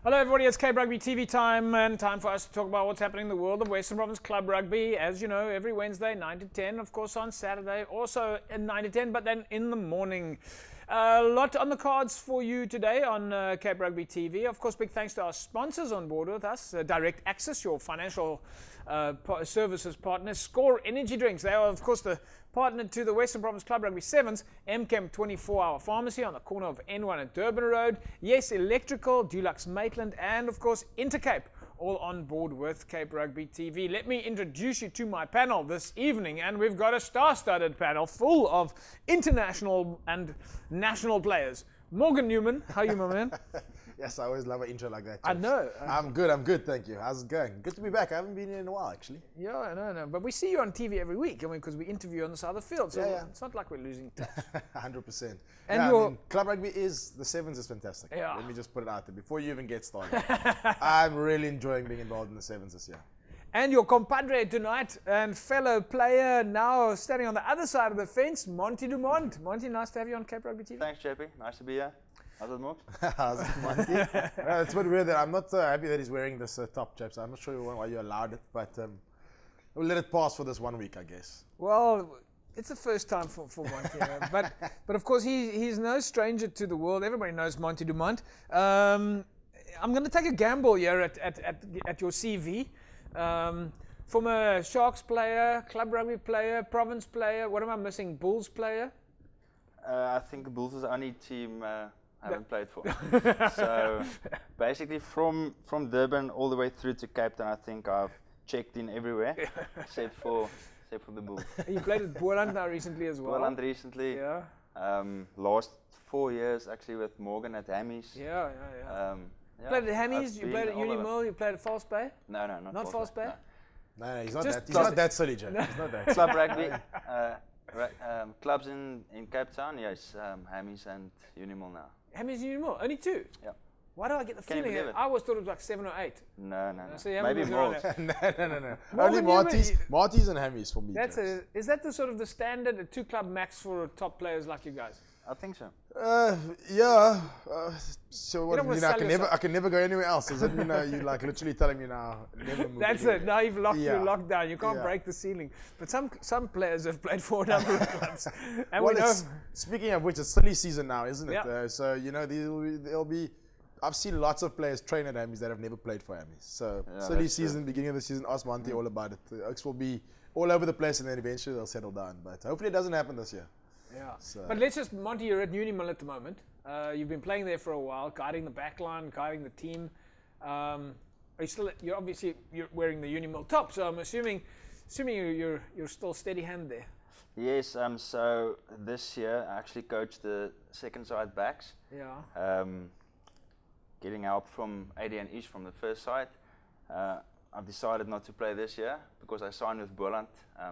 Hello everybody, it's Cape Rugby TV time and time for us to talk about what's happening in the world of Western Province Club Rugby. As you know, every Wednesday 9 to 10, of course on Saturday also at 9 to 10, but then in the morning. A lot on the cards for you today on Cape Rugby TV. Of course, big thanks to our sponsors on board with us. Direct Access, your financial services partner. Score Energy Drinks. They are, of course, the partner to the Western Province Club Rugby Sevens. MChem 24-hour pharmacy on the corner of N1 and Durban Road. Yes Electrical, Dulux Maitland, and, of course, Intercape. All on board with Cape Rugby TV. Let me introduce you to my panel this evening, and we've got a star-studded panel full of international and national players. Morgan Newman, how are you, my man? Yes, I always love an intro like that. I know. I'm good, thank you. How's it going? Good to be back. I haven't been here in a while, actually. Yeah, I know. But we see you on TV every week, because we interview on the side of the field, so it's not like we're losing touch. 100%. And Club Rugby is, the Sevens is fantastic. Yeah. Let me just put it out there before you even get started. I'm really enjoying being involved in the Sevens this year. And your compadre tonight and fellow player now standing on the other side of the fence, Monty Dumont. Monty, nice to have you on Cape Rugby TV. Thanks, JP. Nice to be here. How's it, Morg? How's it, Monty? It's a bit weird that I'm not happy that he's wearing this top, chaps. I'm not sure why you allowed it, but we'll let it pass for this 1 week, I guess. Well, it's the first time for Monty, but of course he's no stranger to the world. Everybody knows Monty Dumont. I'm going to take a gamble here at your CV. Former Sharks player, Club Rugby player, Province player. What am I missing? Bulls player. I think the Bulls is the only team I haven't played for. So basically from Durban all the way through to Cape Town, I think I've checked in everywhere except for the Bulls. You played at Boland now recently as well. Boland recently. Yeah. Last 4 years actually with Morgan at Hammies. Yeah. Yeah, Played at Hammies, you played at Unimil, you played at False Bay? No, not False Bay. No, he's not that silly, Jack. He's not that. Club Rugby. Clubs in Cape Town, yes, Hammies and Unimil now. Hammies and Unimil, only two? Yeah. Why do I get the Can you feeling? believe it? I always thought it was like 7 or 8. No. So you Maybe moved more. around No. Morgan Only Newman, Marty's and Hammies for me. is that the sort of the standard, a 2-club max for top players like you guys? I think so. Yeah. So what? don't wanna I sell I can never go anywhere else. Does that mean you like literally telling me now never move? That's anywhere? it. Now you've Yeah. locked down. You can't Yeah. break the ceiling. But some players have played for a number of clubs, and Well, we know. speaking of which, it's silly season now, isn't it? Yeah. So there'll be. I've seen lots of players train at Hammies that have never played for Hammies. So Yeah, silly that's season, beginning of the season, ask Monty all about it. The Oaks will be all over the place, and then eventually they'll settle down. But hopefully it doesn't happen this year. Yeah. So- But let's just, Monty, you're at Unimil at the moment. You've been playing there for a while, guiding the back line, guiding the team. Are you still? You're wearing the Unimil top, so I'm assuming you're still steady hand there. Yes, so this year I actually coached the second side backs. Yeah. Getting help from AD and Ish from the first side. I've decided not to play this year because I signed with Boland,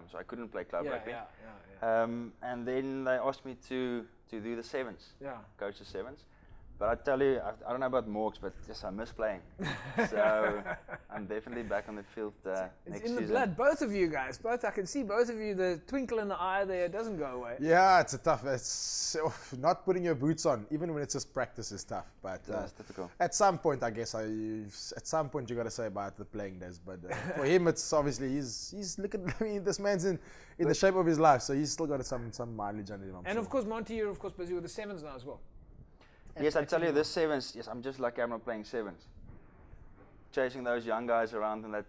so I couldn't play club rugby. Yeah. And then they asked me to do the sevens, Yeah. coach the sevens. But I tell you, I don't know about Morgs, but yes, I miss playing. So I'm definitely back on the field It's next in the season. blood, both of you guys. Both, I can see both of you. The twinkle in the eye there doesn't go away. Yeah, it's not putting your boots on, even when it's just practice, is tough. But Yeah, it's difficult. at some point, I guess at some point you got to say about the playing days. But for him, it's obviously he's looking. I mean, this man's in the shape of his life, so he's still got some mileage under him. I'm And sure. of course, Monty, you're of course busy with the sevens now as well. Yes, I tell you, this sevens, yes, I'm just lucky I'm not playing sevens. Chasing those young guys around and that,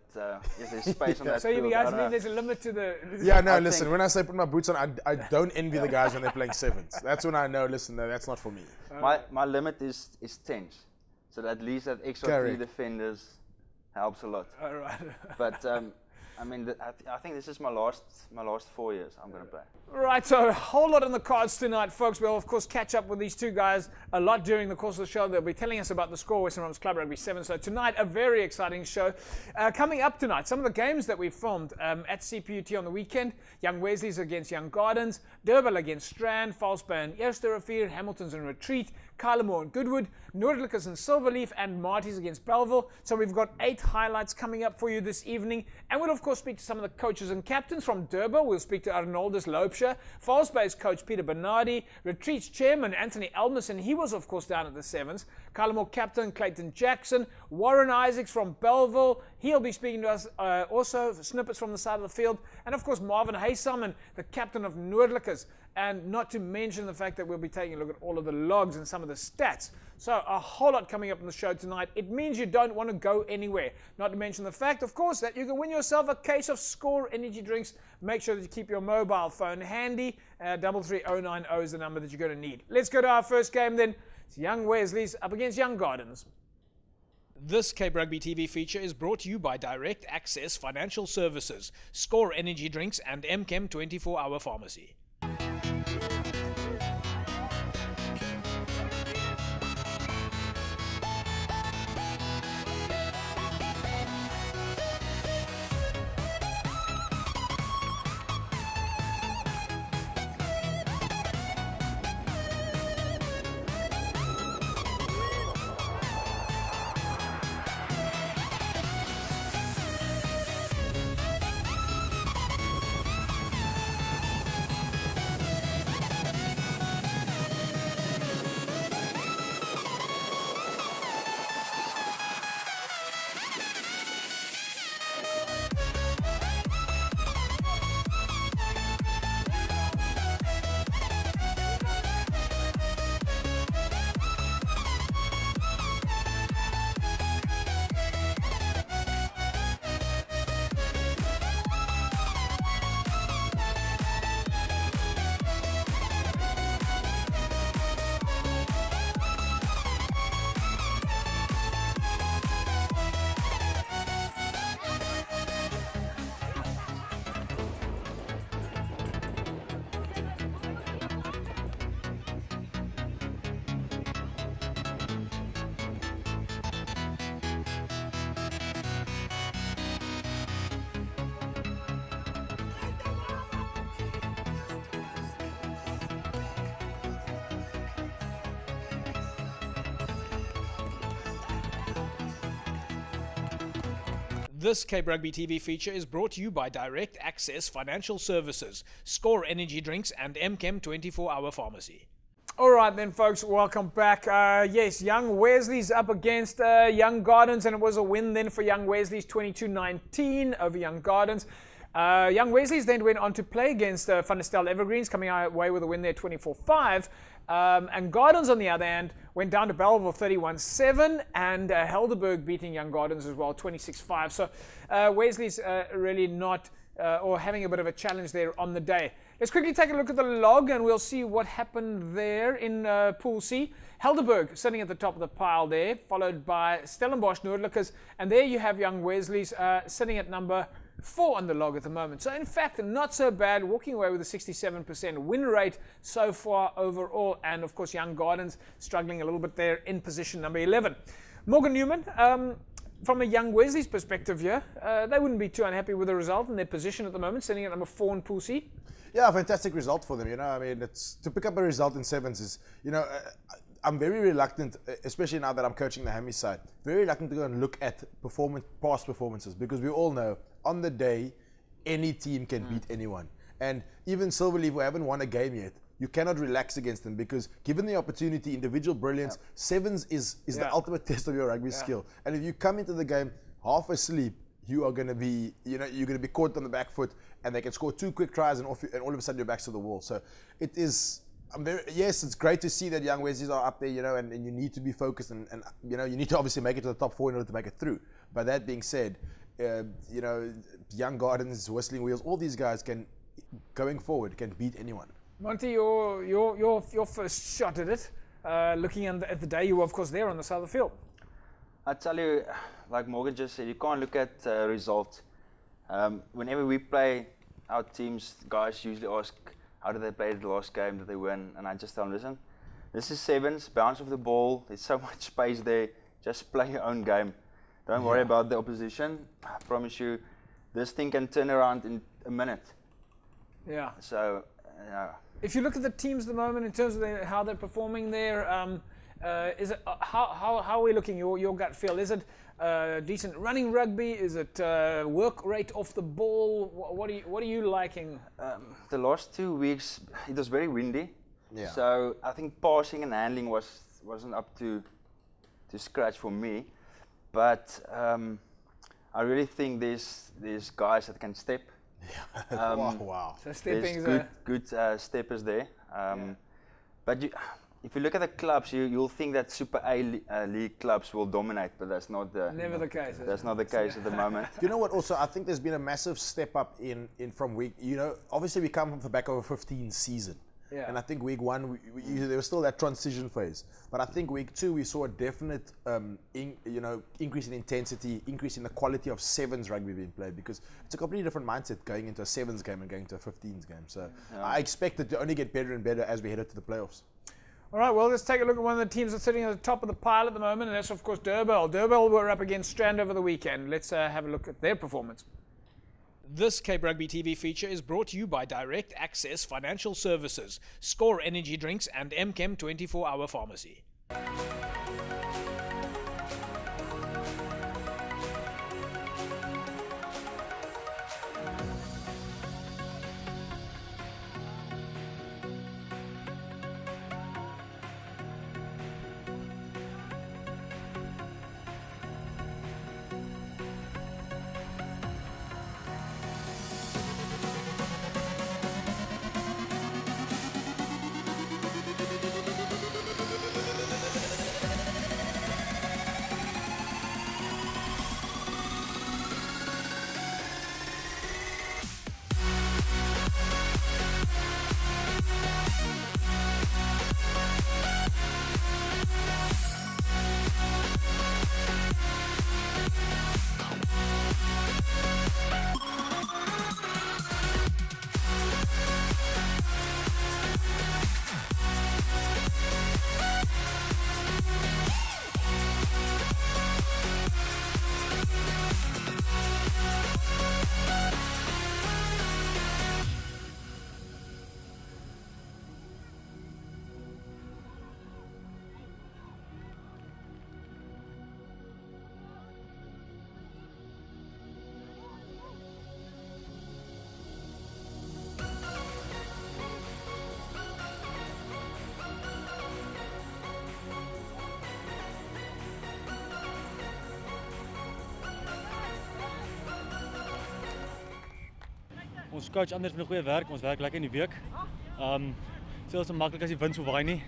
yes, there's space on that So you field. guys I don't mean know. there's a limit to the... Yeah, no, I listen, think- when I say put my boots on, I don't envy the guys when they're playing sevens. That's when I know, listen, no, that's not for me. My limit is 10s. So that at least that extra Correct. 3 defenders helps a lot. All right. But I mean, I think this is my last 4 years I'm going to play. Right, so a whole lot on the cards tonight, folks. We'll, of course, catch up with these two guys a lot during the course of the show. They'll be telling us about the score, Western Province Club Rugby 7. So tonight, a very exciting show. Coming up tonight, some of the games that we filmed at CPUT on the weekend. Young Wesley's against Young Gardens, Durban against Strand, False Bay and Eerste Rivier, Hamilton's in Retreat, Kylemore and Goodwood, Noordlikers and Silverleaf, and Marties against Belleville. So we've got 8 highlights coming up for you this evening. And we'll, of course, speak to some of the coaches and captains from Durban. We'll speak to Arnoldus Loubser, False Bay's coach Peter Bernardi, Retreats chairman Anthony Elmerson. He was, of course, down at the Sevens. Kylemore captain Clayton Jackson, Warren Isaacs from Belleville. He'll be speaking to us also, snippets from the side of the field. And, of course, Marvin Haysamen, the captain of Noordlikers. And not to mention the fact that we'll be taking a look at all of the logs and some of the stats. So a whole lot coming up in the show tonight. It means you don't want to go anywhere. Not to mention the fact, of course, that you can win yourself a case of Score energy drinks. Make sure that you keep your mobile phone handy. 33090 is the number that you're going to need. Let's go to our first game then. It's Young Wesley's up against Young Gardens. This Cape Rugby TV feature is brought to you by Direct Access Financial Services, Score energy drinks, and MChem 24-hour pharmacy. This Cape Rugby TV feature is brought to you by Direct Access Financial Services, Score energy drinks, and MChem 24-hour pharmacy. All right then, folks, welcome back. Yes, Young Wesley's up against Young Gardens, and it was a win then for Young Wesley's 22-19 over Young Gardens. Young Wesley's then went on to play against Van der Stel Evergreens, coming away with a win there 24-5. And Gardens, on the other hand, went down to Belleville 31-7, and Helderberg beating Young Gardens as well 26-5. So Wesley's really not, or having a bit of a challenge there on the day. Let's quickly take a look at the log, and we'll see what happened there in Pool C. Helderberg sitting at the top of the pile there, followed by Stellenbosch Noordlikers, and there you have Young Wesley's sitting at number 4 on the log at the moment. So in fact, not so bad, walking away with a 67% win rate so far overall. And of course, Young Gardens struggling a little bit there in position number 11. Morgan Newman, from a Young Wesley's perspective here, they wouldn't be too unhappy with the result in their position at the moment, sitting at number 4 in Pool C. Yeah, fantastic result for them. You know, I mean, it's to pick up a result in sevens is, you know, I'm very reluctant, especially now that I'm coaching the Hammy side, very reluctant to go and look at past performances, because we all know on the day any team can beat anyone. And even Silverleaf, who haven't won a game yet, you cannot relax against them, because given the opportunity, individual brilliance, sevens is the ultimate test of your rugby skill. And if you come into the game half asleep, you are going to be, you know, you're going to be caught on the back foot, and they can score 2 quick tries, and all of a sudden your back's to the wall. So it is. Yes, it's great to see that Young Wesleys are up there, you know, and you need to be focused, and you know, you need to obviously make it to the top 4 in order to make it through. But that being said, you know, Young Gardens, Whistling Wheels, all these guys can, going forward, can beat anyone. Monty, your first shot at it, looking at the day, you were of course there on the side of the field. I tell you, like Morgan just said, you can't look at results. Whenever we play our teams, guys usually ask, how did they play the last game, did they win? And I just tell them, listen, this is sevens, bounce off the ball, there's so much space there, just play your own game. Don't worry about the opposition. I promise you, this thing can turn around in a minute. Yeah. So, if you look at the teams at the moment in terms of how they're performing there, Is it how are we looking? Your gut feel? Is it decent running rugby? Is it work rate off the ball? What are you liking? The last 2 weeks it was very windy. Yeah. So I think passing and handling wasn't up to scratch for me. But I really think there's guys that can step. Wow. So stepping There's good steppers there. But if you look at the clubs, you'll think that Super A League clubs will dominate, but that's not never the case. That's not the case at the moment. You know what? Also, I think there's been a massive step up in from week. Obviously we come from the back of a 15 season. Yeah. And I think week 1, there was still that transition phase. But I think week 2, we saw a definite increase in intensity, increase in the quality of sevens rugby being played, because it's a completely different mindset going into a sevens game and going to a 15s game. So I expect it to only get better and better as we head into the playoffs. All right, well, let's take a look at one of the teams that's sitting at the top of the pile at the moment, and that's, of course, Durban. Durban were up against Strand over the weekend. Let's have a look at their performance. This Cape Rugby TV feature is brought to you by Direct Access Financial Services, Score Energy Drinks, and MChem 24-Hour Pharmacy. Ons coach Anders doen 'n goeie werk, ons werk lekker in die week. Selfs so maklik as die wind so waai nie.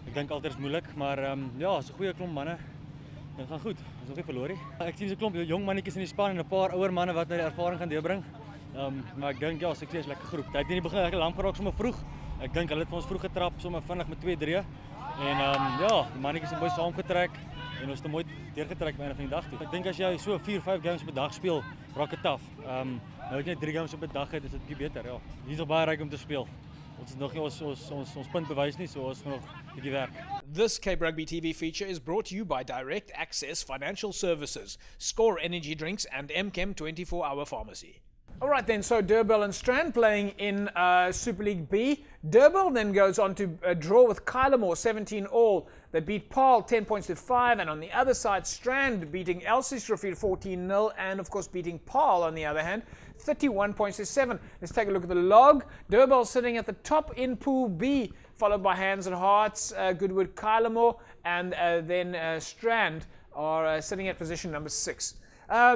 Ek dink altyd is moeilik, maar ja, is 'n goeie klomp manne. Dit gaan goed. Ons nog nie verloor nie. Ek sien so 'n klomp jong mannetjies in die span en 'n paar ouer manne wat nou die ervaring gaan deurbring. Maar ek dink ja, ek sê is lekker groep. Hy het in die begin lekker lamp geraak sommer vroeg. Ek dink hulle het vir ons vroeg getrap, sommer vinnig met 2-3. En ja, die mannetjies het mooi saamgetrek en ons het mooi deurgetrek by einde van die dag toe. Ek dink as jy so 4-5 games op 'n dag speel, raak dit taaf. Nou ek net 3 games op 'n dag het, is dit bietjie beter, ja. Hier is nog baie ryk om te speel. Ons is nog nie ons punt bewys nie, so ons nog 'n bietjie werk. This Cape Rugby TV feature is brought to you by Direct Access Financial Services, Score Energy Drinks, and MChem 24-Hour Pharmacy. All right then, so Durban and Strand playing in Super League B. Durban then goes on to draw with Kylemore 17-all. They beat Paarl 10 points to 5, and on the other side, Strand beating Elsiestreffier 14-0, and of course beating Paarl on the other hand 31 points to 7. Let's take a look at the log. Durban sitting at the top in Pool B, followed by Hands and Hearts, Goodwood, Kylemore, and then Strand are sitting at position number 6.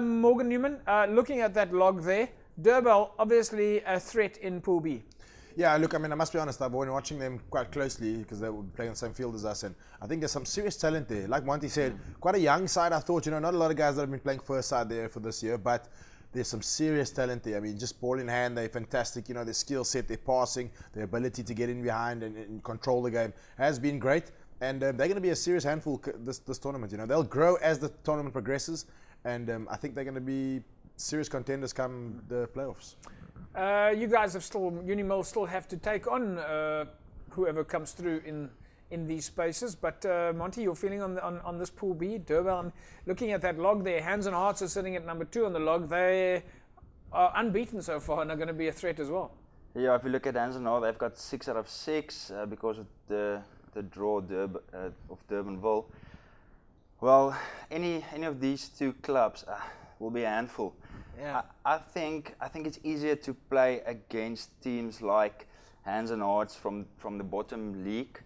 Morgan Newman, looking at that log there, Durban obviously a threat in Pool B. Yeah, look, I mean, I must be honest, I've been watching them quite closely because they were playing on the same field as us, and I think there's some serious talent there. Like Monty said, quite a young side, I thought, not a lot of guys that have been playing first side there for this year, but there's some serious talent there. I mean, just ball in hand, they're fantastic, their skill set, their passing, their ability to get in behind and control the game has been great, and they're going to be a serious handful this tournament, They'll grow as the tournament progresses, and I think they're going to be serious contenders come the playoffs. You guys have Unimil still have to take on whoever comes through in these spaces. But Monty, your feeling on this Pool B, Durban, looking at that log there, Hands and Hearts are sitting at number 2 on the log. They are unbeaten so far and are going to be a threat as well. Yeah, if you look at Hands and Hearts, they've got 6 out of 6 because of the the draw of Durbanville. Well, any of these two clubs will be a handful. Yeah. I think it's easier to play against teams like Hands and Hearts from the bottom league.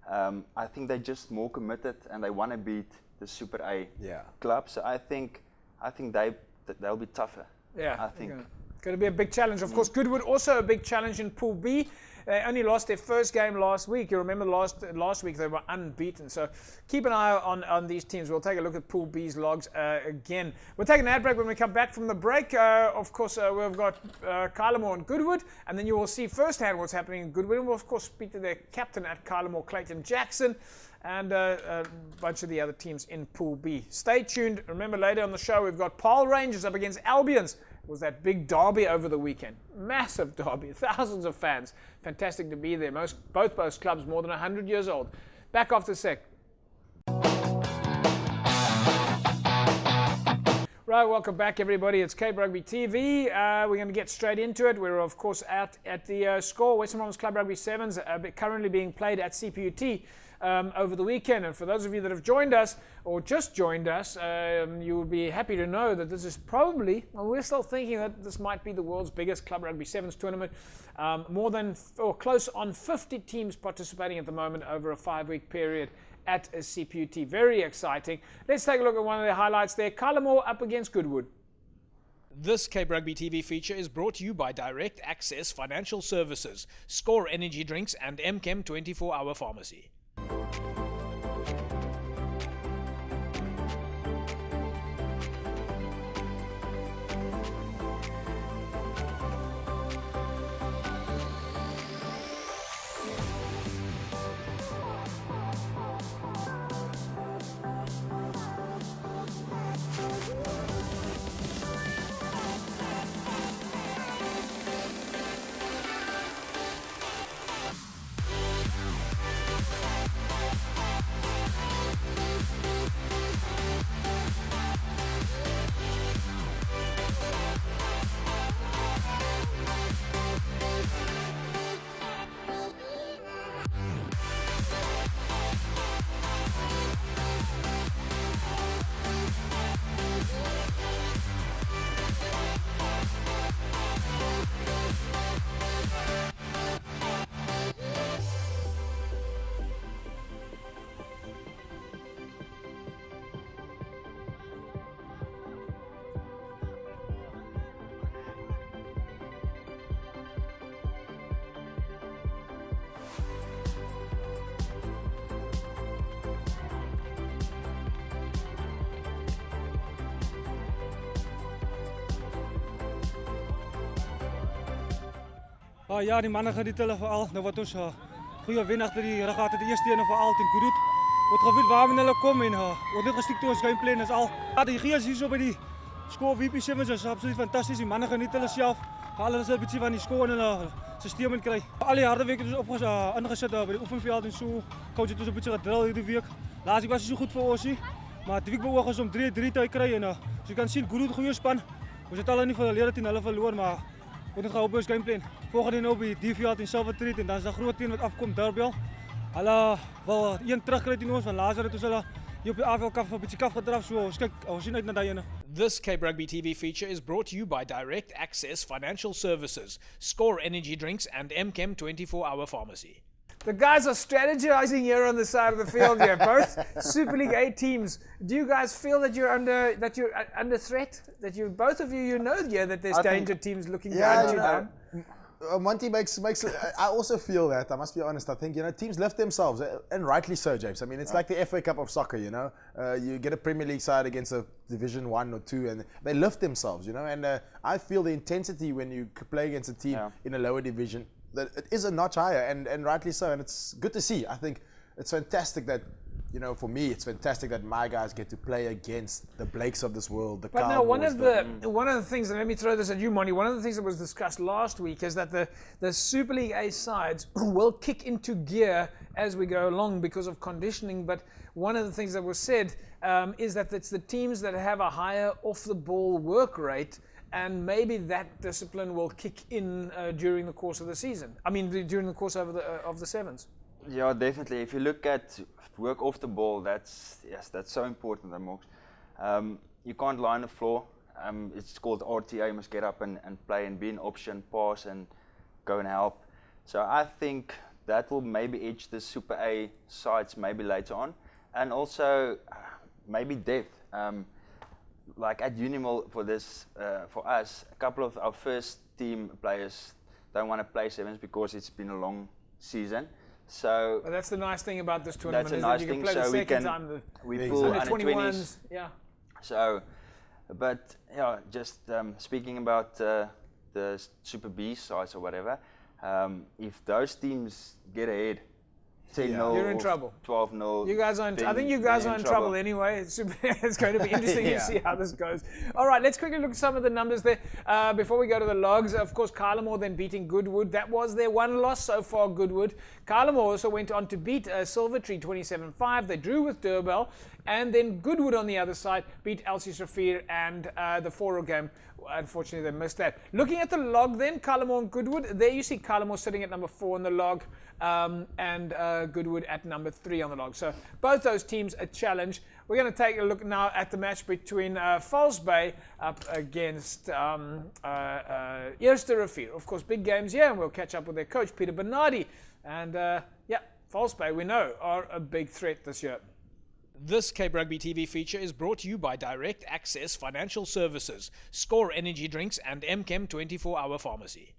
I think they're just more committed and they want to beat the Super A clubs. So I think they'll be tougher. Yeah, I think. Going to be a big challenge. Of course, Goodwood also a big challenge in Pool B. They only lost their first game last week. You remember last week they were unbeaten. So keep an eye on these teams. We'll take a look at Pool B's logs again. We'll take an ad break when we come back from the break. Of course, we've got Kylemore and Goodwood, and then you will see firsthand what's happening in Goodwood. And we'll, of course, speak to their captain at Kylemore, Clayton Jackson, and a bunch of the other teams in Pool B. Stay tuned. Remember, later on the show, we've got Paarl Rangers up against Albions. It was that big derby over the weekend. Massive derby. Thousands of fans. Fantastic to be there. Both clubs more than 100 years old. Back after a sec. Right, welcome back, everybody. It's Cape Rugby TV. We're going to get straight into it. We're, of course, out at the Score, Western Province Club Rugby Sevens, currently being played at CPUT over the weekend. And for those of you that have joined us or just joined us, you will be happy to know that this is probably, well, we're still thinking that this might be the world's biggest Club Rugby Sevens tournament. More than, or close on 50 teams participating at the moment over a 5-week period at a CPUT. Very exciting. Let's take a look at one of the highlights there. Kylemore up against Goodwood. This Cape Rugby TV feature is brought to you by Direct Access Financial Services, Score Energy Drinks, and MChem 24-Hour Pharmacy. Ja, die mannen geniet hulle veral. Nou wat ons goeie wen agter die rug gehad het, die eerste ene veral teen Goodwood. Wat geweet waarmee hulle kom en ons net gestiek toe ons gameplan is al. Ja, die gees hier so by die Score VP7 is absoluut fantasties. Die mannen geniet hulle self. Hulle is 'n bietjie van die skool in hulle stelsel in kry. Al die harde werk het ons ingesit by die oefenveld en so. Coach het ons 'n bietjie gedrill hierdie week. Laas was so goed vir ons nie, maar die week beoog is om 3-3 te kry en so jy kan sien Goodwood goeie span. Ons het al nie verlede teen hulle verloor, maar ons het gehou op ons gameplan. Volgende nou by die veld in Silverstreet en dan is 'n groot teen wat afkom Durbanville. Hulle wil een terugkry teen ons van laas het ons hulle hier op die AFL Cup 'n bietjie kaf gedraf, so ons kyk, ons sien uit na daai ene. This Cape Rugby TV feature is brought to you by Direct Access Financial Services, Score Energy Drinks, and MChem 24-Hour Pharmacy. The guys are strategizing here on the side of the field here, both Super League A teams. Do you guys feel that you're under threat? That you both of you know here that there's danger teams looking to hunt you down? Monty makes. I also feel that. I must be honest. I think teams lift themselves, and rightly so, James. I mean, it's like the FA Cup of soccer. You get a Premier League side against a Division 1 or 2, and they lift themselves. And I feel the intensity when you play against a team in a lower division. That it is a notch higher, and rightly so, and it's good to see. I think it's fantastic that, for me, it's fantastic that my guys get to play against the Blakes of this world. But now, one of the things, and let me throw this at you, Monty. One of the things that was discussed last week is that the Super League A sides will kick into gear as we go along because of conditioning. But one of the things that was said is that it's the teams that have a higher off-the-ball work rate. And maybe that discipline will kick in during the course of the season. I mean, during the course of the sevens. Yeah, definitely. If you look at work off the ball, that's so important, Mox. You can't lie on the floor. It's called RTA. You must get up and play and be an option, pass and go and help. So I think that will maybe edge the Super A sides maybe later on, and also maybe depth. Like at Unimil for us, a couple of our first team players don't want to play sevens because it's been a long season. So well, that's the nice thing about this tournament. that's a is nice that you thing. can play So the second time we pull under under 21s. 20s. Yeah. So, but yeah, just speaking about the Super B sides or whatever, if those teams get ahead, 10-0, you're in trouble. 12-0. You guys aren't. I think you guys are in trouble anyway. It's going to be interesting to see how this goes. All right, let's quickly look at some of the numbers there before we go to the logs. Of course, Kylemore then beating Goodwood. That was their one loss so far, Goodwood. Kylemore also went on to beat Silvertree 27-5. They drew with Durbell. And then Goodwood on the other side beat Elsie Safir and the 4 game. Unfortunately, they missed that. Looking at the log then, Kylemore and Goodwood. There you see Kylemore sitting at number 4 on the log and Goodwood at number 3 on the log. So both those teams a challenge. We're going to take a look now at the match between False Bay up against Eerste Rivier. Of course, big games here, and we'll catch up with their coach, Peter Bernardi. And yeah, False Bay, we know, are a big threat this year. This Cape Rugby TV feature is brought to you by Direct Access Financial Services, Score Energy Drinks and MChem 24-hour Pharmacy.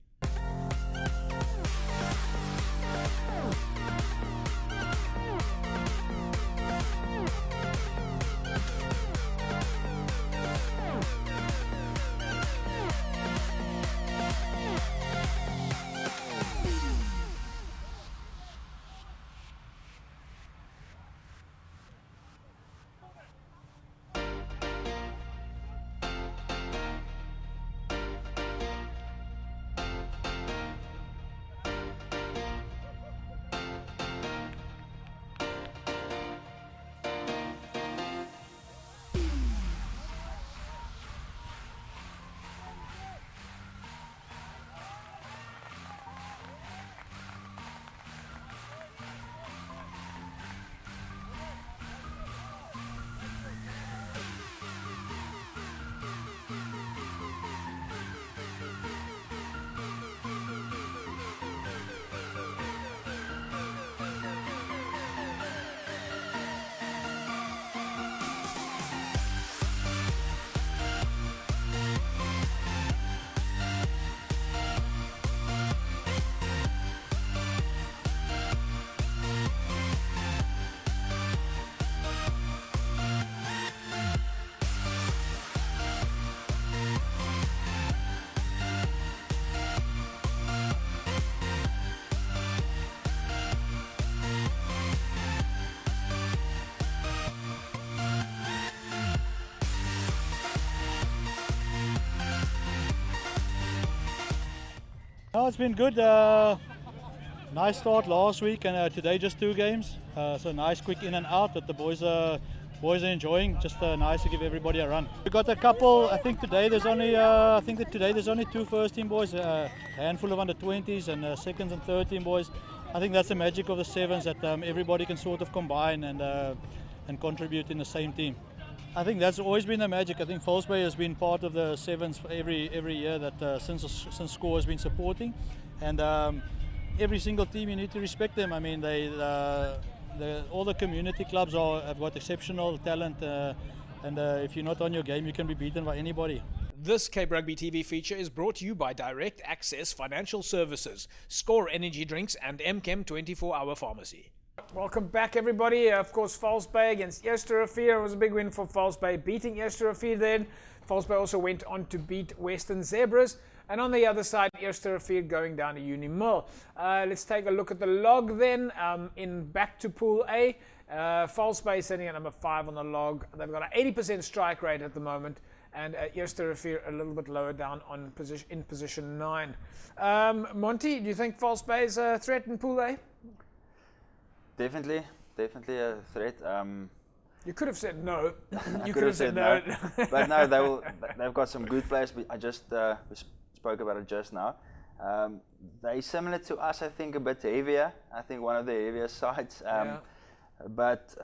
No, it's been good. Nice start last week, and today just 2 games. So nice, quick in and out that the boys are enjoying. Just nice to give everybody a run. We got a couple. I think today there's only. I think that today there's only 2 first team boys, a handful of under 20s, and seconds and third team boys. I think that's the magic of the sevens, that everybody can sort of combine and contribute in the same team. I think that's always been the magic. I think False Bay has been part of the sevens for every year that since SCORE has been supporting, and every single team, you need to respect them. I mean, all the community clubs have got exceptional talent, and if you're not on your game, you can be beaten by anybody. This Cape Rugby TV feature is brought to you by Direct Access Financial Services, Score Energy Drinks and MChem 24-hour Pharmacy. Welcome back, everybody. Of course, False Bay against Eerste Rivier. It was a big win for False Bay, beating Eerste Rivier then. False Bay also went on to beat Western Zebras. And on the other side, Eerste Rivier going down to Unimil. Let's take a look at the log then. In back to Pool A, False Bay sitting at number 5 on the log. They've got an 80% strike rate at the moment. And Eerste Rivier a little bit lower down on in position 9. Monty, do you think False Bay is a threat in Pool A? Definitely a threat. You could have said no. You could have said no. But no, they've got some good players. I just we spoke about it just now. They're similar to us, I think, a bit heavier. I think one of the heavier sides. But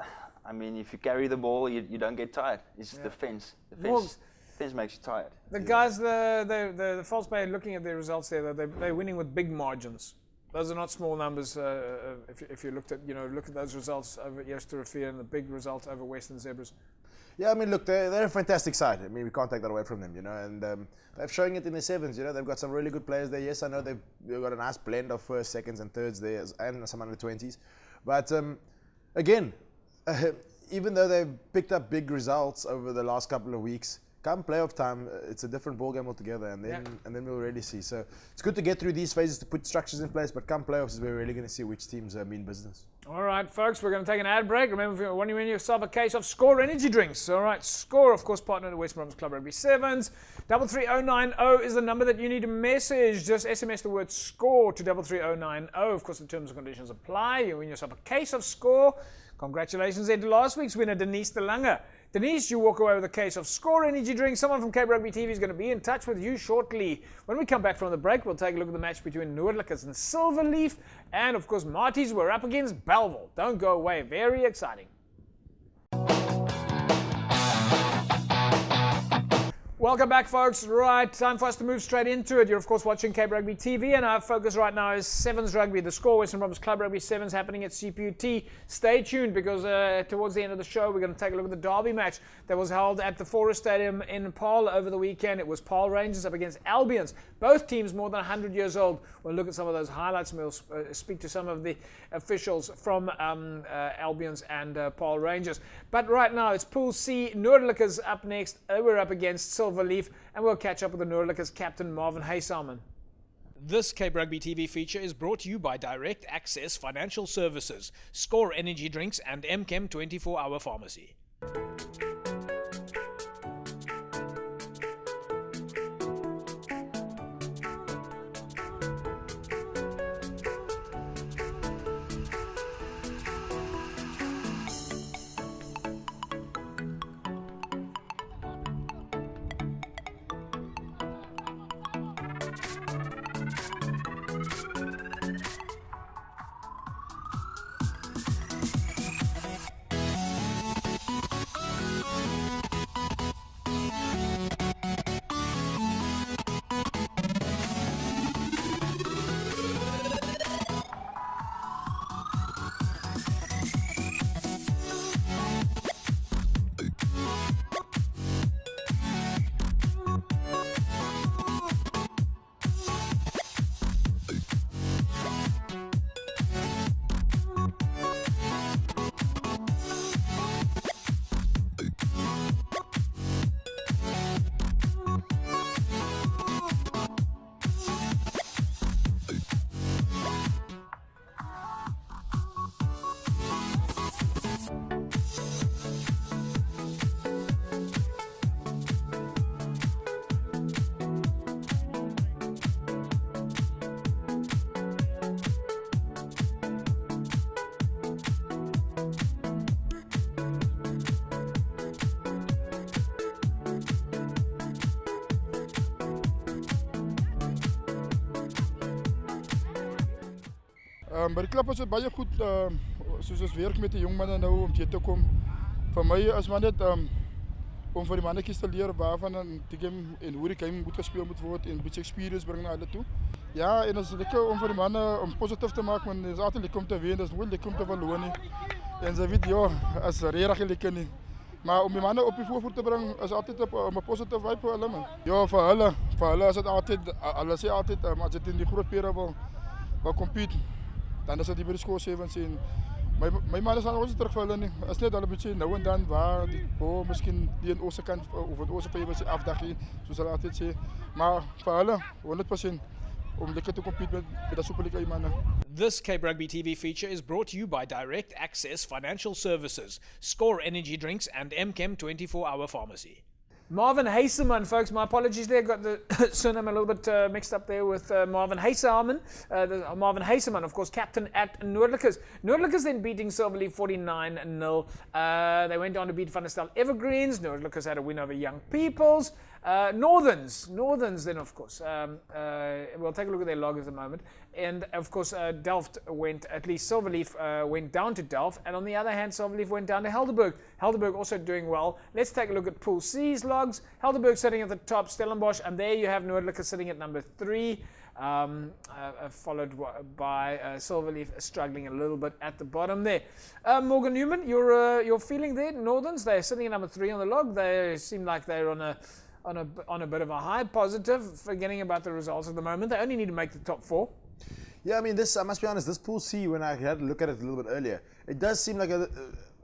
I mean, if you carry the ball, you don't get tired. It's just the fence. The fence makes you tired. The guys, the False Bay, looking at their results there, they're winning with big margins. Those are not small numbers. If you look at those results over Yesterofia and the big results over Western Zebras. Yeah, I mean, look, they're a fantastic side. I mean, we can't take that away from them, and they're showing it in the sevens. They've got some really good players there. Yes, I know they've got a nice blend of first, seconds, and thirds there, and some under 20s. But again, even though they've picked up big results over the last couple of weeks, come playoff time, it's a different ball game altogether, and then we'll really see. So it's good to get through these phases to put structures in place, but come playoffs is where we're really going to see which teams mean business. All right, folks, we're going to take an ad break. Remember, if you want to win yourself a case of Score energy drinks. All right, Score, of course, partner of the Western Province Club Rugby Sevens. 33090 is the number that you need to message. Just SMS the word Score to 33090. Of course, the terms and conditions apply. You win yourself a case of Score. Congratulations to last week's winner, Denise de Lange. Denise, you walk away with a case of Score energy drink. Someone from Cape Rugby TV is going to be in touch with you shortly. When we come back from the break, we'll take a look at the match between Noordlikers and Silverleaf. And, of course, Marties were up against Bellville. Don't go away. Very exciting. Welcome back, folks. Right, time for us to move straight into it. You're, of course, watching Cape Rugby TV, and our focus right now is Sevens Rugby. The Score Western Province Club Rugby Sevens happening at CPUT. Stay tuned, because towards the end of the show, we're going to take a look at the derby match that was held at the Forest Stadium in Paarl over the weekend. It was Paarl Rangers up against Albions. Both teams more than 100 years old. We'll look at some of those highlights, and we'll speak to some of the officials from Albions and Paarl Rangers. But right now, it's Pool C. Noordlikers up next. We're up against Silverleaf, and we'll catch up with the Noordlikers captain Marvin Haysalman. This Cape Rugby TV feature is brought to you by Direct Access Financial Services, Score Energy Drinks, and MChem 24-Hour Pharmacy. By die klub is dit baie goed, soos ons werk met die jong manne nou om hier te kom. Vir my is maar net om vir die mannetjies te leer waarvan die game en hoe die game moet gespeel moet word en 'n bietjie experience bring na hulle toe. Ja, en ons lekker om vir die manne om positief te maak, want dit is altyd lekker om te wen, dit is nooit lekker om te verloor nie. En ze weet, ja, as regtig lekker nie. Maar om die manne op die voorvoet te bring is altyd op 'n positieve vibe vir hulle man. Ja, vir hulle is dit altyd, hulle sê altyd as dit in die groot pere wil compete, dan is dit by die Score Sevens en my manne staan ons terug vir hulle nie. Is net hulle bietjie nou en dan waar die bal miskien die in ons kant of wat ons favor afdaggie, soos hulle altyd sê. Maar vir hulle 100% om lekker te compete met die Superliga manne. This Cape Rugby TV feature is brought to you by Direct Access Financial Services, Score Energy Drinks, and MChem 24-Hour Pharmacy. Marvin Haseman, folks, my apologies there. Got the surname a little bit mixed up there with Marvin Haseman. Marvin Haseman, of course, captain at Noordlikers. Noordlikers then beating Silverleaf 49-0. They went on to beat Van der Stel Evergreens. Noordlikers had a win over Young Peoples. Northerns then, of course. We'll take a look at their log at the moment. And, of course, Delft went, at least Silverleaf went down to Delft. And on the other hand, Silverleaf went down to Helderberg. Helderberg also doing well. Let's take a look at Pool C's logs. Helderberg sitting at the top, Stellenbosch. And there you have Noordlikers sitting at number 3. Followed by Silverleaf struggling a little bit at the bottom there. Morgan Newman, your feeling there? Northerns, they're sitting at number 3 on the log. They seem like they're on a bit of a high positive, forgetting about the results at the moment. They only need to make the top 4. Yeah, I mean, I must be honest, this Pool C, when I had to look at it a little bit earlier, it does seem like a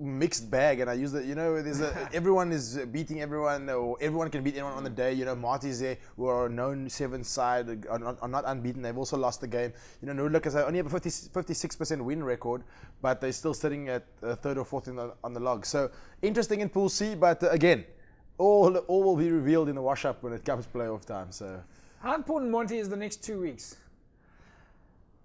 mixed bag, and I use that, everyone is beating everyone, or everyone can beat anyone on the day. Marty's there, who are a known 7th side, are not unbeaten. They've also lost the game. Noordlikers only have a 56% win record, but they're still sitting at 3rd or 4th on the log. So, interesting in Pool C, but again, all will be revealed in the wash-up when it comes playoff time. So, how important, Monty, is the next 2 weeks?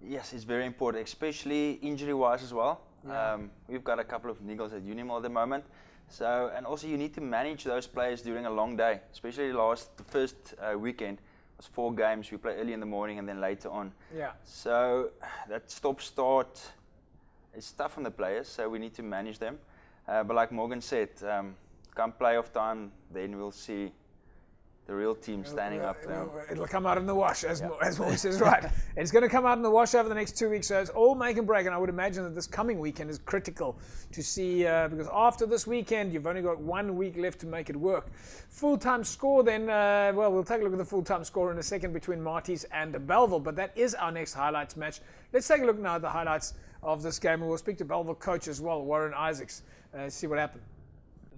Yes, it's very important, especially injury-wise as well. Yeah. We've got a couple of niggles at Unimall at the moment. So, and also you need to manage those players during a long day, especially the first weekend was 4 games. We play early in the morning and then later on. Yeah. So that stop-start is tough on the players, so we need to manage them. But like Morgan said, come playoff time, then we'll see the real team standing up. It'll come out in the wash, as Maurice is right. It's going to come out in the wash over the next 2 weeks, so it's all make and break. And I would imagine that this coming weekend is critical to see, because after this weekend, you've only got 1 week left to make it work. Full-time score then, we'll take a look at the full-time score in a second between Marty's and Belleville, but that is our next highlights match. Let's take a look now at the highlights of this game, and we'll speak to Belleville coach as well, Warren Isaacs, see what happened.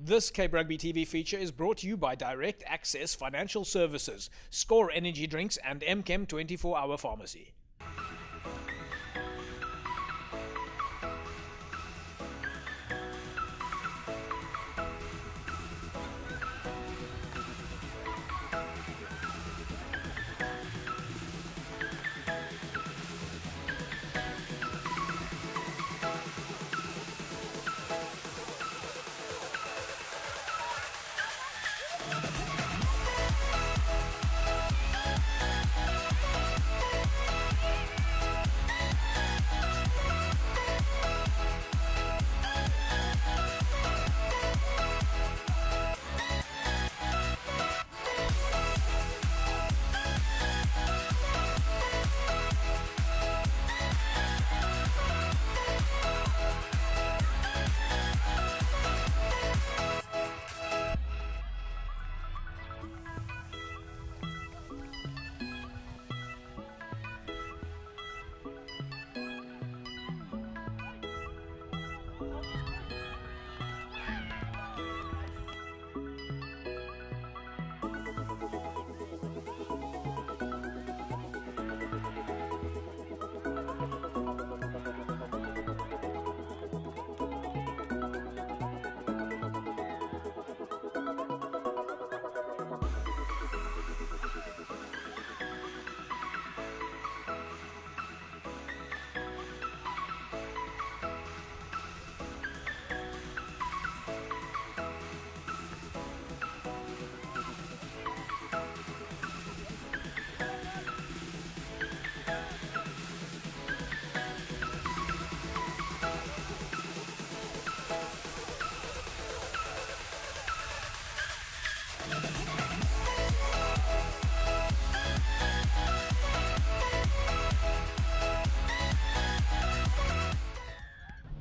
This Cape Rugby TV feature is brought to you by Direct Access Financial Services, Score Energy Drinks, and MChem 24-Hour Pharmacy.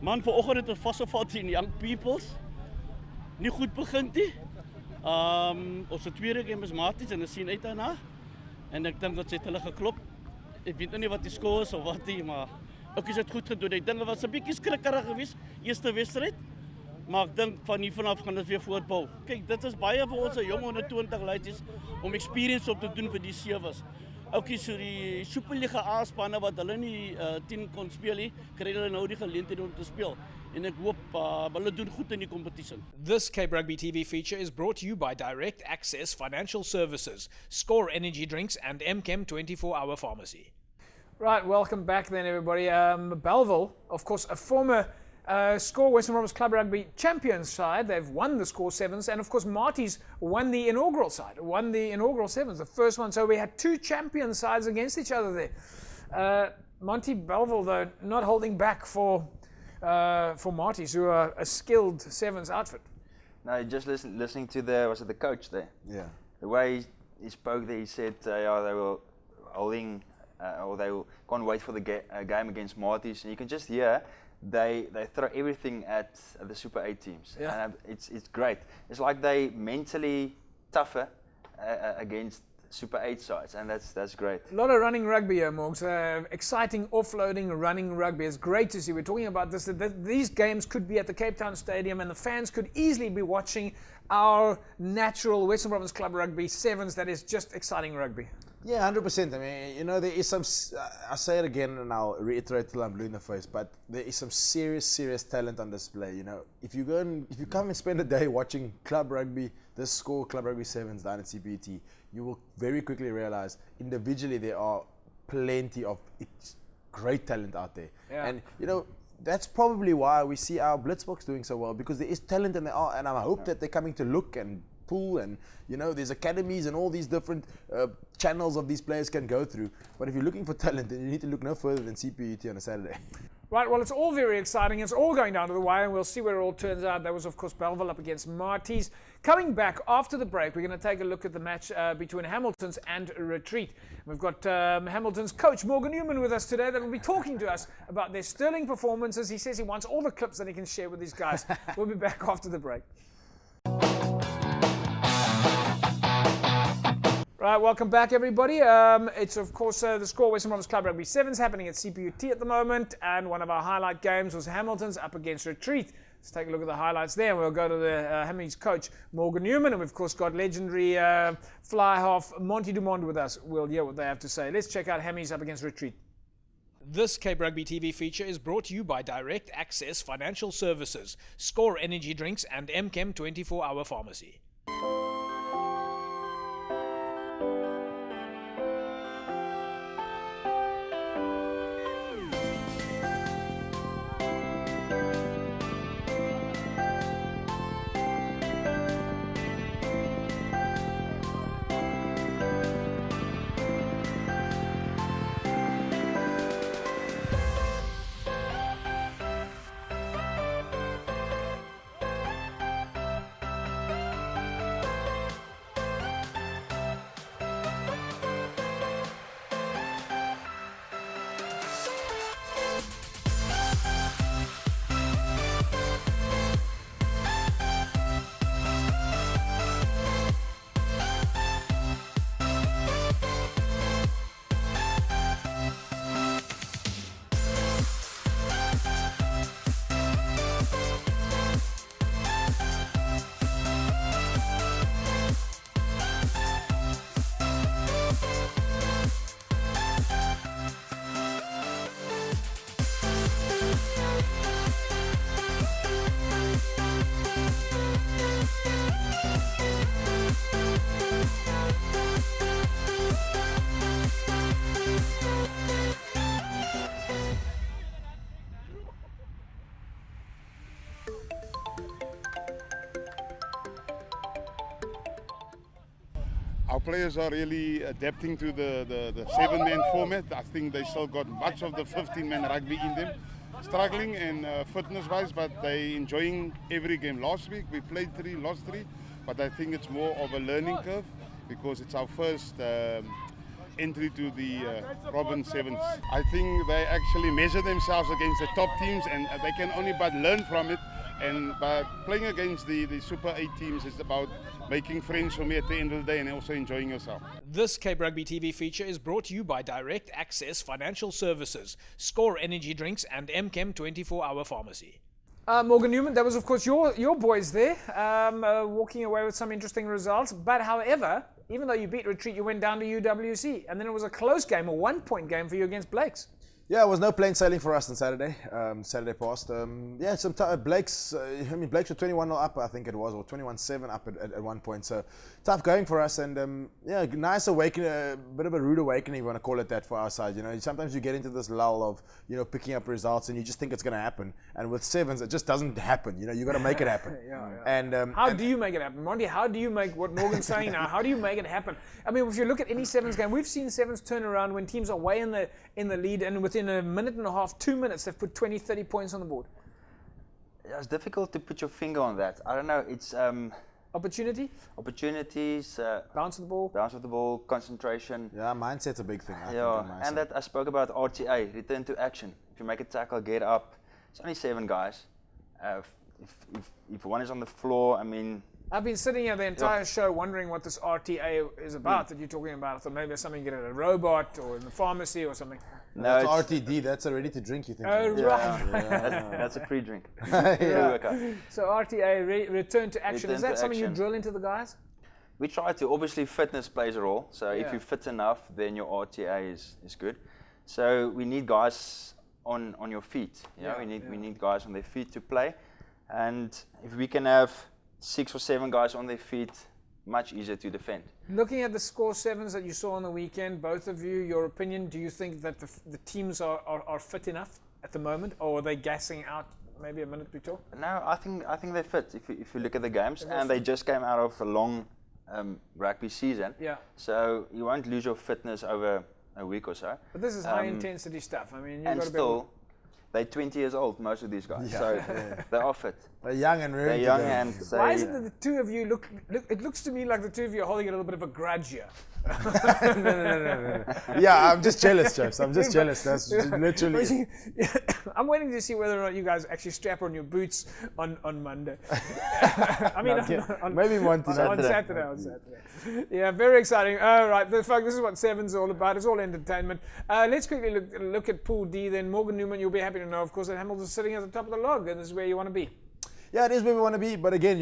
Man, vanoggend het ons vasgeval teen Young Peoples. Nie goed begin nie. Ons tweede game is maties en ons sien uit daarna. En ek dink dat sy het hulle geklop. Ek weet nie wat die score is of wat nie, maar ook is dit goed gedoen. Ek dink dit was 'n bietjie skrikkerig geweest, eerste wedstryd. Maar ek dink van hier vanaf gaan dit weer voortbou. Kyk, dit is baie vir ons jong onder 20 laities om experience op te doen vir die sewes. Ook so die Superliga A-spanne wat hulle nie 10 kon speel nie, kry hulle nou die geleentheid om te speel. en ek hoop hulle doen goed in die competition. This Cape Rugby TV feature is brought to you by Direct Access Financial Services, Score Energy Drinks and MChem 24-hour pharmacy. Right, welcome back then everybody. Belleville, of course, a former Score Western Province Club Rugby champions side. They've won the Score Sevens, and of course Marty's won the inaugural side, won the inaugural Sevens, the first one. So we had two champion sides against each other there. Monty Belleville, though, not holding back for Marty's, who are a skilled Sevens outfit. No, just listening to the coach there. Yeah. The way he spoke there, he said, yeah, they were holding, or they can't wait for the game against Marty's, and you can just hear they throw everything at the Super 8 teams. Yeah. And it's great. It's like they mentally tougher against Super 8 sides, and that's great. A lot of running rugby here, Morgs. Exciting offloading running rugby. It's great to see. We're talking about this. That these games could be at the Cape Town Stadium, and the fans could easily be watching our natural Western Province Club Rugby Sevens. That is just exciting rugby. Yeah, 100%. I mean, there is some, I'll say it again and I'll reiterate till I'm blue in the face, but there is some serious talent on display. If you come and spend a day watching club rugby, this Score Club Rugby Sevens down at CPT, you will very quickly realize individually there are plenty of great talent out there. Yeah. And, that's probably why we see our Blitzboks doing so well, because there is talent and I hope that they're coming to look and pull, and there's academies and all these different channels of these players can go through. But if you're looking for talent, then you need to look no further than CPUT on a Saturday. Right, well, it's all very exciting. It's all going down to the wire, and we'll see where it all turns out. That was, of course, Belleville up against Marty's. Coming back after the break, we're going to take a look at the match between Hamilton's and Retreat. We've got Hamilton's coach, Morgan Newman, with us today that will be talking to us about their sterling performances. He says he wants all the clips that he can share with these guys. We'll be back after the break. Right, welcome back everybody. It's of course the Score Western Province Club Rugby Sevens happening at CPUT at the moment, and one of our highlight games was Hamilton's up against Retreat. Let's take a look at the highlights there, and we'll go to the Hammy's coach, Morgan Newman, and we've of course got legendary fly half Monty Dumond with us. We'll hear what they have to say. Let's check out Hammy's up against Retreat. This Cape Rugby TV feature is brought to you by Direct Access Financial Services, Score Energy Drinks and MChem 24-hour pharmacy. Our players are really adapting to the 7-man format. I think they still got much of the 15-man rugby in them. Struggling and fitness-wise, but they enjoying every game. Last week we played 3, lost 3, but I think it's more of a learning curve because it's our first entry to the Province Sevens. I think they actually measure themselves against the top teams, and they can only but learn from it. And by playing against the Super 8 teams, it's about making friends for me at the end of the day and also enjoying yourself. This Cape Rugby TV feature is brought to you by Direct Access Financial Services, Score Energy Drinks and MChem 24-hour pharmacy. Morgan Newman, that was of course your boys there, walking away with some interesting results. But however, even though you beat Retreat, you went down to UWC, and then it was a close game, a 1-point game for you against Blake's. Yeah, it was no plain sailing for us on Saturday. Saturday past. Yeah, some Blake's. Blake's were 21-0 up, I think it was, or 21-7 up at one point. So tough going for us, and yeah, nice awakening, a bit of a rude awakening, if you want to call it that, for our side. Sometimes you get into this lull of picking up results, and you just think it's going to happen. And with sevens, it just doesn't happen. You got to make it happen. And how do you make it happen, Monty? How do you make what Morgan's saying now? How do you make it happen? I mean, if you look at any sevens game, we've seen sevens turn around when teams are way in the lead, and within a minute and a half, 2 minutes, they've put 20, 30 points on the board. Yeah, it's difficult to put your finger on that. I don't know. It's opportunities, bounce of the ball, concentration. Yeah, mindset's a big thing. And that I spoke about RTA, return to action. If you make a tackle, get up. It's only 7 guys. If one is on the floor, I mean. I've been sitting here the entire show wondering what this RTA is about that you're talking about. I thought maybe it's something you get at a robot or in the pharmacy or something. No, it's RTD. That's a ready to drink, you think? Oh, right. That's a pre-drink. So RTA, return to action. Is that something you drill into the guys? We try to. Obviously, fitness plays a role. So if you're fit enough, then your RTA is good. So we need guys on your feet. We need guys on their feet to play. And if we can have 6 or 7 guys on their feet, much easier to defend. Looking at the score sevens that you saw on the weekend, both of you, your opinion, do you think that the teams are fit enough at the moment, or are they gassing out maybe a minute before? No, I think they're fit. If you look at the games, and they just came out of a long rugby season. Yeah. So you won't lose your fitness over a week or so. But this is high intensity stuff. I mean, you've got to be they're 20 years old, most of these guys, so they are fit. They're young and ready. They're young and why is it that the two of you look? It looks to me like the two of you are holding a little bit of a grudge here. No. Yeah, I'm just jealous, Jeffs. I'm just jealous. That's literally. I'm waiting to see whether or not you guys actually strap on your boots on Monday. I mean, maybe on Saturday. Yeah, very exciting. All right, this is what Seven's all about. It's all entertainment. Let's quickly look at Pool D. Then Morgan Newman, you'll be happy to know, of course, that Hamilton's sitting at the top of the log, and this is where you want to be. Yeah, it is where we want to be, but again,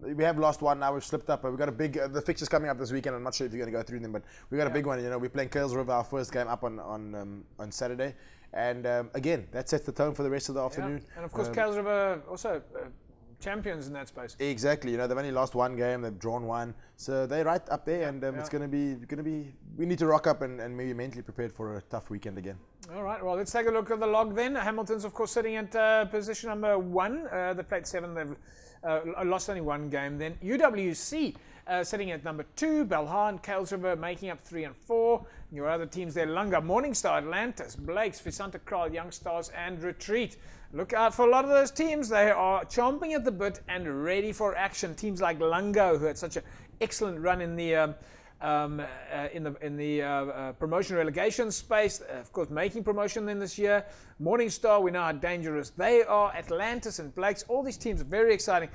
we have lost one now. We've slipped up. We've got a big. The fixtures coming up this weekend. I'm not sure if you're going to go through them, but we got a big one. We're playing Kuils River, our first game up on Saturday, and again, that sets the tone for the rest of the afternoon. And of course, Kuils River also champions in that space. Exactly. They've only lost one game. They've drawn one, so they're right up there, and it's going to be. We need to rock up and maybe mentally prepared for a tough weekend again. All right, well, let's take a look at the log then. Hamilton's, of course, sitting at position number 1. They played 7. They've lost only one game. Then UWC sitting at number 2. Belhar and Kuils River making up 3 and 4. Your other teams there, Lunga, Morningstar, Atlantis, Blake's, Visanta Kral, Young Stars, and Retreat. Look out for a lot of those teams. They are chomping at the bit and ready for action. Teams like Lunga, who had such an excellent run in the promotion relegation space, of course, making promotion then this year. Morningstar, we know how dangerous they are. Atlantis and Blake's, all these teams are very exciting.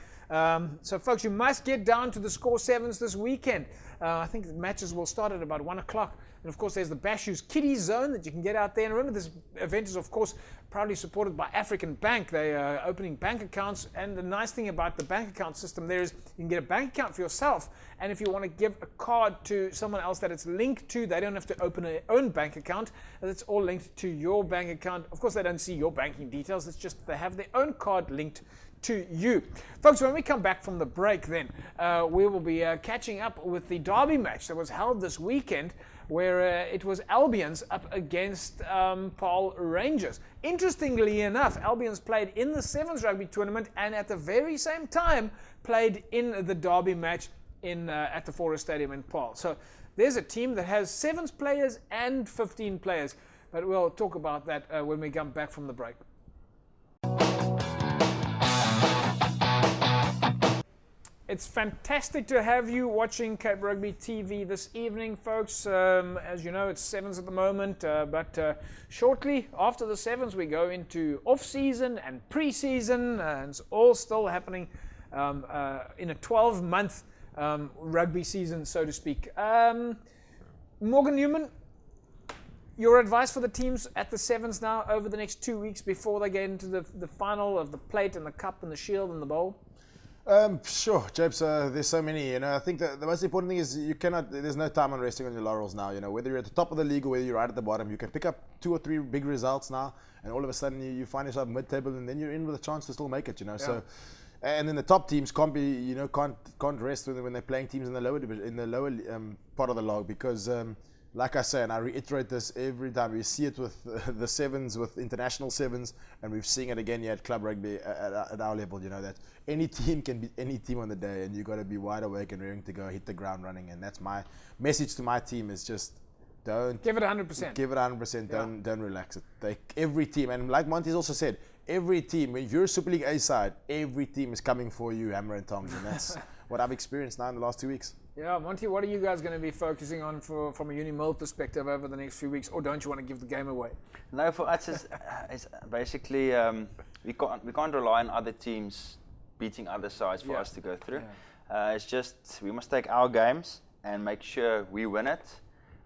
So, folks, you must get down to the score sevens this weekend. I think the matches will start at about 1 o'clock. And, of course, there's the Bashu's Kiddies Zone that you can get out there. And remember, this event is, of course, proudly supported by African Bank. They are opening bank accounts. And the nice thing about the bank account system there is you can get a bank account for yourself. And if you want to give a card to someone else that it's linked to, they don't have to open their own bank account. It's all linked to your bank account. Of course, they don't see your banking details. It's just they have their own card linked to you. Folks, when we come back from the break then, we will be catching up with the derby match that was held this weekend, where it was Albions up against Paarl Rangers. Interestingly enough, Albions played in the Sevens rugby tournament and at the very same time played in the derby match at the Forest Stadium in Paarl. So there's a team that has 7 players and 15 players, but we'll talk about that when we come back from the break. It's fantastic to have you watching Cape Rugby TV this evening, folks. As you know, it's Sevens at the moment, but shortly after the Sevens, we go into off-season and pre-season, and it's all still happening in a 12-month rugby season, so to speak. Morgan Newman, your advice for the teams at the Sevens now over the next 2 weeks before they get into the final of the plate and the cup and the shield and the bowl? Sure, Japes. There's so many. I think the most important thing is you cannot. There's no time on resting on your laurels now. Whether you're at the top of the league or whether you're right at the bottom, you can pick up 2 or 3 big results now, and all of a sudden you find yourself mid-table, and then you're in with a chance to still make it. So, and then the top teams can't be, can't rest when they're playing teams in the lower division, in the lower part of the log, because. Like I say, and I reiterate this every time, we see it with the sevens, with international sevens, and we've seen it again here at club rugby at our level, that any team can beat any team on the day, and you've got to be wide awake and raring to go, hit the ground running. And that's my message to my team, is just don't... Give it 100%. Give it 100%, don't relax it. Every team, and like Monty's also said, every team, if you're a Super League A side, every team is coming for you, hammer and tongs, and that's what I've experienced now in the last 2 weeks. Yeah, Monty, what are you guys going to be focusing on from a Uni-Mill perspective over the next few weeks, or don't you want to give the game away? No, for us, it's basically we can't rely on other teams beating other sides for us to go through. Yeah. It's just we must take our games and make sure we win it.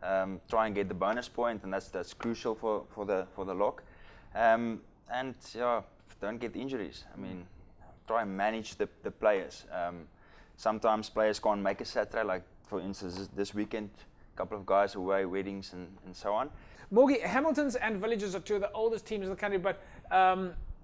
Try and get the bonus point, and that's crucial for the lock. And don't get injuries. I mean, try and manage the players. Sometimes players can't make a Saturday, like for instance this weekend, a couple of guys away, weddings and so on. Morgie, Hamiltons and Villages are 2 of the oldest teams in the country, but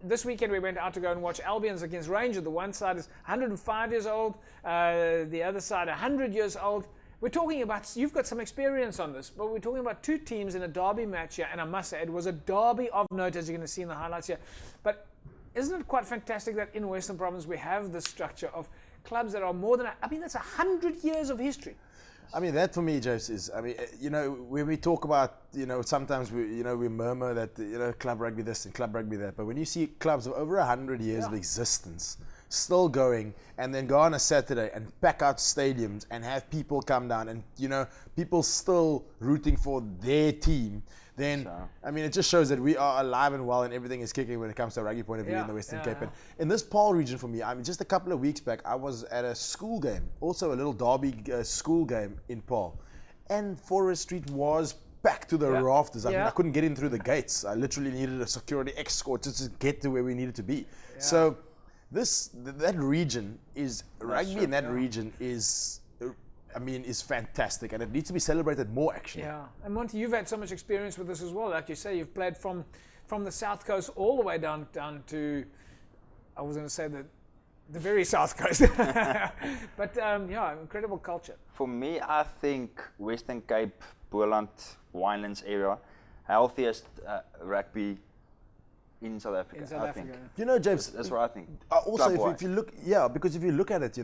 this weekend we went out to go and watch Albions against Rangers. The one side is 105 years old, the other side 100 years old. We're talking about, you've got some experience on this, but we're talking about 2 teams in a derby match here, and I must say it was a derby of note, as you're going to see in the highlights here. But isn't it quite fantastic that in Western Province we have this structure of clubs that are more than, that's 100 years of history. I mean, that for me, James, is, when we talk about, sometimes we murmur that, club rugby this and club rugby that, but when you see clubs of over 100 years of existence still going, and then go on a Saturday and pack out stadiums and have people come down and, people still rooting for their team, then, it just shows that we are alive and well and everything is kicking when it comes to a rugby point of view in the Western Cape. And in this Paarl region for me, just a couple of weeks back, I was at a school game, also a little derby school game in Paarl. And Forest Street was packed to the rafters. I mean, I couldn't get in through the gates. I literally needed a security escort just to get to where we needed to be. So that region is, rugby in that region is... is fantastic, and it needs to be celebrated more, actually. Yeah, and Monty, you've had so much experience with this as well. Like you say, you've played from the South Coast all the way down to, I was going to say the very South Coast. But incredible culture. For me, I think Western Cape, Boland, Winelands area, healthiest rugby in South Africa, I think. James, that's what I think. Also, if you look, because if you look at it,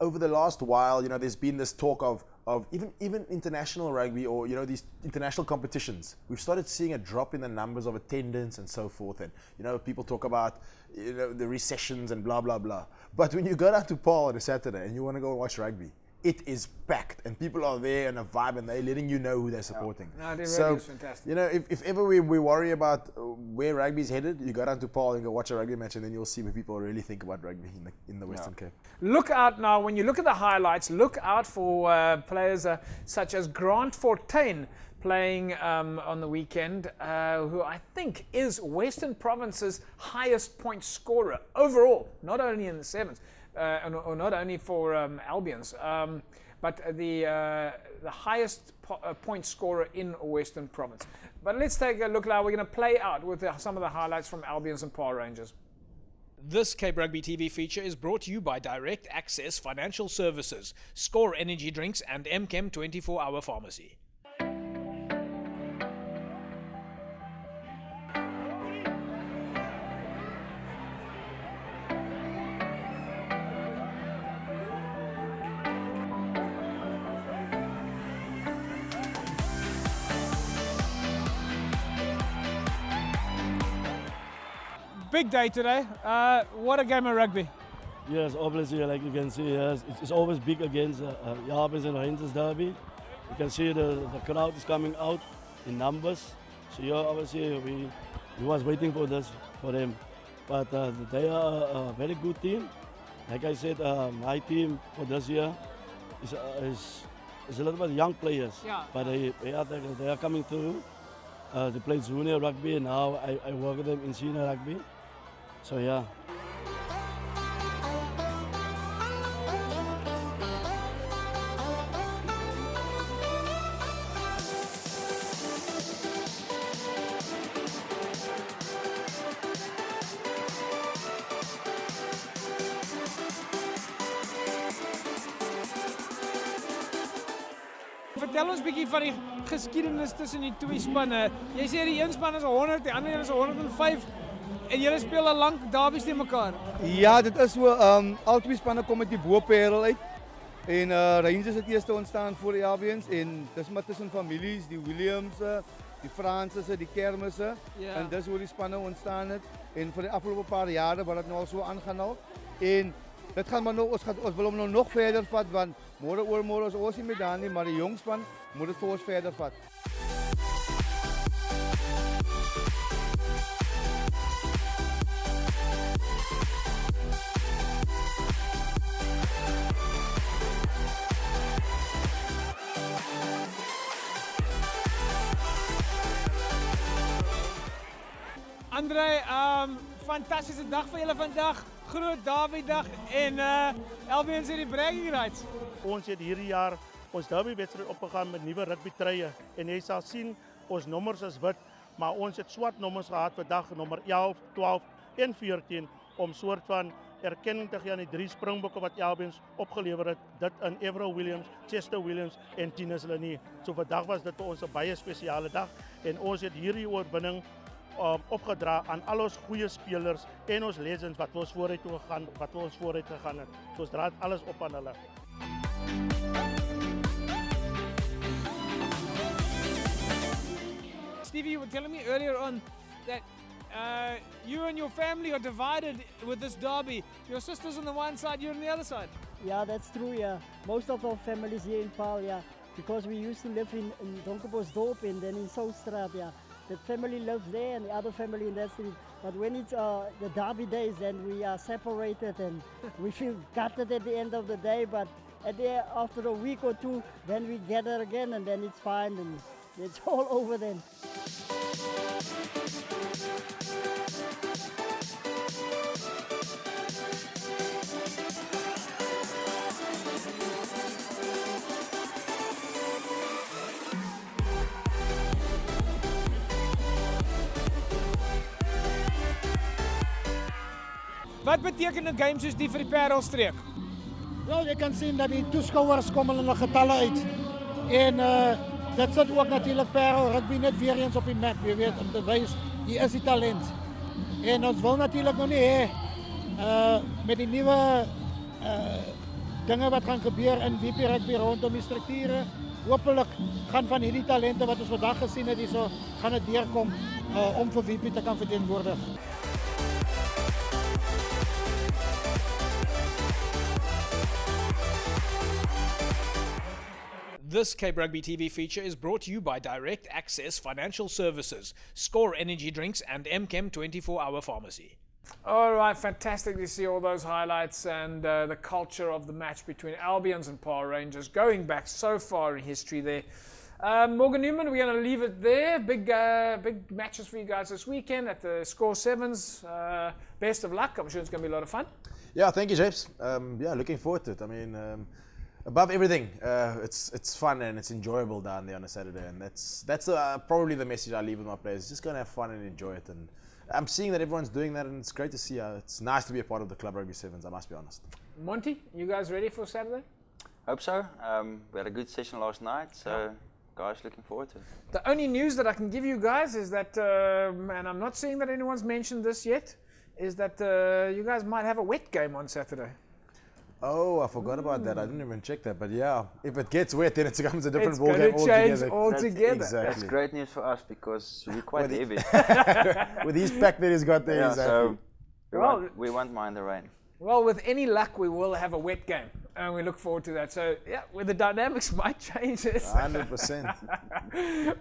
over the last while, there's been this talk of even international rugby or, these international competitions. We've started seeing a drop in the numbers of attendance and so forth. And, people talk about, the recessions and blah, blah, blah. But when you go down to Paarl on a Saturday and you want to go watch rugby, it is packed, and people are there in a vibe, and they're letting you know who they're supporting. No, it really is fantastic. If ever we worry about where rugby is headed, you go down to Paarl and go watch a rugby match, and then you'll see what people really think about rugby in the Western Cape. Look out now, when you look at the highlights, look out for players such as Grant Fortuin playing on the weekend, who I think is Western Province's highest point scorer overall, not only in the sevens. Or not only for Albions, but the highest point scorer in Western Province. But let's take a look now. We're going to play out with some of the highlights from Albions and Paarl Rangers. This Cape Rugby TV feature is brought to you by Direct Access Financial Services, Score Energy Drinks, and MChem 24-Hour Pharmacy. Big day today. What a game of rugby. Yes, obviously, like you can see, yes, it's always big against Yabes and Rangers derby. You can see the crowd is coming out in numbers. So obviously we was waiting for this for them, but they are a very good team. Like I said, my team for this year is a little bit young players, but they are coming through. They play junior rugby, and now I work with them in senior rugby. So yeah. Vertel ons 'n bietjie van die geskiedenis tussen die twee spanne. Jy sê die een span is 100, die ander een is 105 en julle speel al lank derbies teen mekaar. Ja, dit is so, al twee spanne kom met die Boerparel uit. En Rangers het eerste ontstaan voor die Albions en dis maar tussen families, die Williamse, die Fransisse, die Kermisse. Ja. En dis hoe die spanne ontstaan het. En vir die afgelope paar jare wat dit nou al so aangaan al. En dit gaan maar nou, ons wil hom nou nog verder vat want môre oormôre is ons nie meer daar nie, maar die jong span moet dit vir ons verder vat. André, fantastische dag vir julle vandag. Groot Derby-dag en Albions het die bragging rights. Ons het hierdie jaar ons derby-wedstryd opgegaan met nuwe rugby-truie en jy sal sien ons nommers is wit, maar ons het swart nommers gehad vir dag nommer 11, 12 en 14 om soort van erkenning te gee aan die 3 springbokke wat Albions opgelewer het. Dit in Everett Williams, Chester Williams en Tinus Lanie. So vandag was dit vir ons 'n baie spesiale dag en ons het hierdie oorwinning opgedra aan al ons goeie spelers en ons legends wat ons vooruit gegaan het. So ons dra alles op aan hulle. Stevie, you were telling me earlier on that you and your family are divided with this derby. Your sister's on the one side, you're on the other side. Yeah, that's true, yeah. Most of our families here in Paarl, yeah. Because we used to live in Donkerbosdorp and then in Southstraat, yeah. The family lives there and the other family in that street. But when it's the derby days, then we are separated and we feel gutted at the end of the day. But after a week or two, then we gather again and then it's fine and it's all over then. Wat beteken 'n game soos die vir die Parelstreek? Wel, jy kan sien dat die toeskouers kom in hulle getalle uit. En dit sit ook natuurlik Parel Rugby net weer eens op die map, jy weet, om te wys hier is die talent. En ons wil natuurlik nog nie hê met die nuwe dinge wat gaan gebeur in WP Rugby rondom die strukture, hopelik gaan van hierdie talente wat ons vandag gesien het hierso, gaan dit deurkom om vir WP te kan verteenwoordig. This Cape Rugby TV feature is brought to you by Direct Access Financial Services, Score Energy Drinks and MChem 24-hour Pharmacy. All right, fantastic to see all those highlights and the culture of the match between Albions and Paarl Rangers going back so far in history there. Morgan Newman, we're going to leave it there. Big matches for you guys this weekend at the Score Sevens. Best of luck. I'm sure it's going to be a lot of fun. Yeah, thank you, James. Yeah, looking forward to it. I mean, above everything, it's fun and it's enjoyable down there on a Saturday, and that's probably the message I leave with my players. Just go and have fun and enjoy it. And I'm seeing that everyone's doing that, and it's great to see. It's nice to be a part of the Club Rugby Sevens, I must be honest. Monty, you guys ready for Saturday? Hope so. We had a good session last night, so guys, looking forward to it. The only news that I can give you guys is that, and I'm not seeing that anyone's mentioned this yet, is that you guys might have a wet game on Saturday. Oh, I forgot about that. I didn't even check that. But yeah, if it gets wet, then it becomes a different ball game It's going to change altogether. altogether. That's great news for us because we're quite heavy. With his pack that he's got there, Yeah, exactly. so we won't mind the rain. Well, with any luck, we will have a wet game, and we look forward to that. So, yeah, where the dynamics might change this. 100%.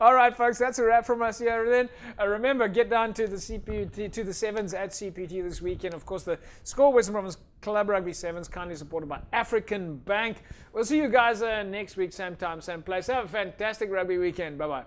All right, folks, that's a wrap from us here. Then remember, get down to the CPT, to the Sevens at CPT this weekend. Of course, the Score Western Province Club Rugby Sevens, kindly supported by African Bank. We'll see you guys next week, same time, same place. Have a fantastic rugby weekend. Bye bye.